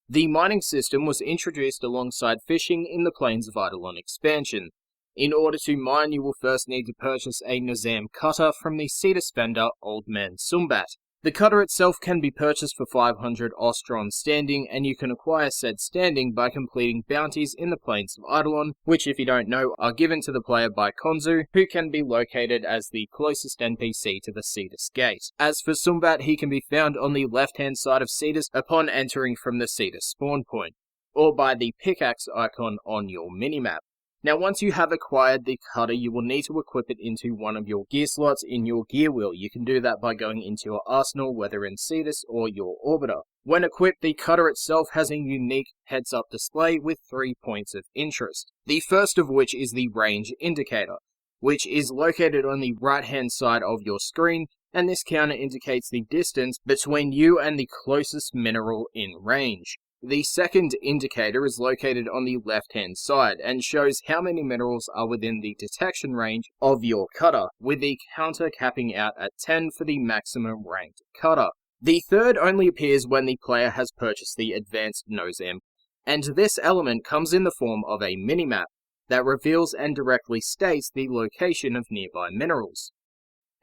The mining system was introduced alongside fishing in the Plains of Eidolon Expansion. In order to mine, you will first need to purchase a Nosam Cutter from the Cetus vendor Old Man Suumbaat. The cutter itself can be purchased for 500 Ostron standing, and you can acquire said standing by completing bounties in the Plains of Eidolon, which, if you don't know, are given to the player by Konzu, who can be located as the closest NPC to the Cetus gate. As for Suumbaat, he can be found on the left-hand side of Cetus upon entering from the Cetus spawn point, or by the pickaxe icon on your minimap. Now, once you have acquired the cutter, you will need to equip it into one of your gear slots in your gear wheel. You can do that by going into your arsenal, whether in Cetus or your orbiter. When equipped, the cutter itself has a unique heads-up display with 3 points of interest. The first of which is the range indicator, which is located on the right-hand side of your screen, and this counter indicates the distance between you and the closest mineral in range. The second indicator is located on the left-hand side and shows how many minerals are within the detection range of your cutter, with the counter capping out at 10 for the maximum ranked cutter. The third only appears when the player has purchased the Advanced Nosam, and this element comes in the form of a minimap that reveals and directly states the location of nearby minerals.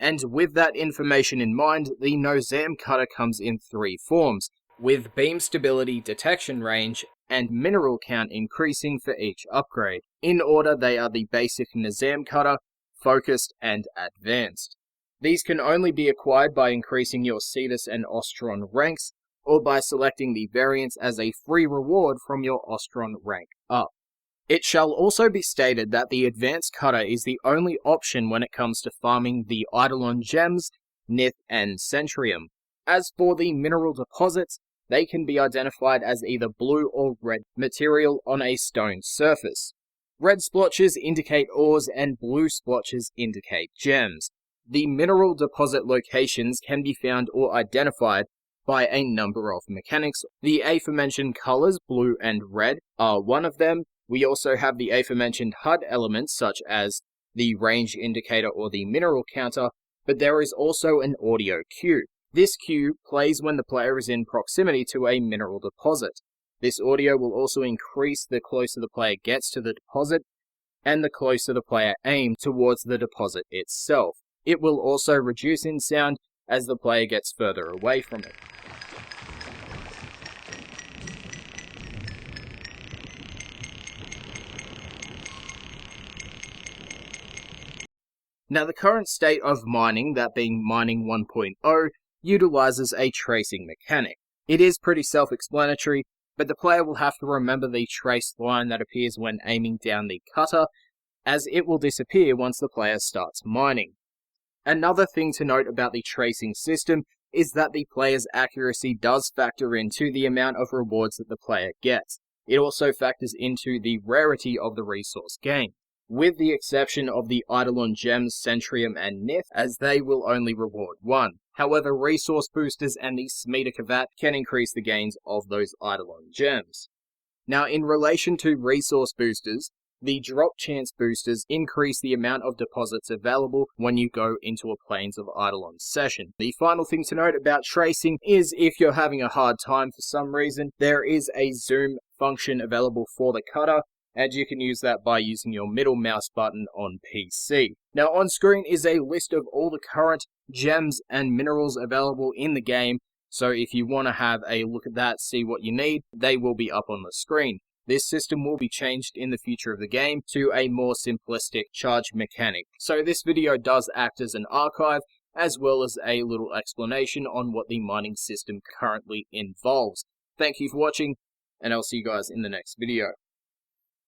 And with that information in mind, the Nosam Cutter comes in 3 forms, with beam stability, detection range, and mineral count increasing for each upgrade. In order, they are the basic Nosam Cutter, focused, and advanced. These can only be acquired by increasing your Cetus and Ostron ranks, or by selecting the variants as a free reward from your Ostron rank up. It shall also be stated that the Advanced Cutter is the only option when it comes to farming the Eidolon gems, Nyth Sentirum. As for the mineral deposits, they can be identified as either blue or red material on a stone surface. Red splotches indicate ores and blue splotches indicate gems. The mineral deposit locations can be found or identified by a number of mechanics. The aforementioned colors, blue and red, are one of them. We also have the aforementioned HUD elements such as the range indicator or the mineral counter, but there is also an audio cue. This cue plays when the player is in proximity to a mineral deposit. This audio will also increase the closer the player gets to the deposit, and the closer the player aims towards the deposit itself. It will also reduce in sound as the player gets further away from it. Now, the current state of mining, that being mining 1.0, utilizes a tracing mechanic. It is pretty self-explanatory, but the player will have to remember the traced line that appears when aiming down the cutter, as it will disappear once the player starts mining. Another thing to note about the tracing system is that the player's accuracy does factor into the amount of rewards that the player gets. It also factors into the rarity of the resource gained, with the exception of the Eidolon gems, Sentirum, and Nyth, as they will only reward 1. However, resource boosters and the Suumbaat can increase the gains of those Eidolon gems. Now, in relation to resource boosters, the drop chance boosters increase the amount of deposits available when you go into a Plains of Eidolon session. The final thing to note about tracing is if you're having a hard time for some reason, there is a zoom function available for the cutter, and you can use that by using your middle mouse button on PC. Now, on screen is a list of all the current gems and minerals available in the game, so if you want to have a look at that, see what you need, they will be up on the screen. This system will be changed in the future of the game to a more simplistic charge mechanic. So this video does act as an archive, as well as a little explanation on what the mining system currently involves. Thank you for watching, and I'll see you guys in the next video.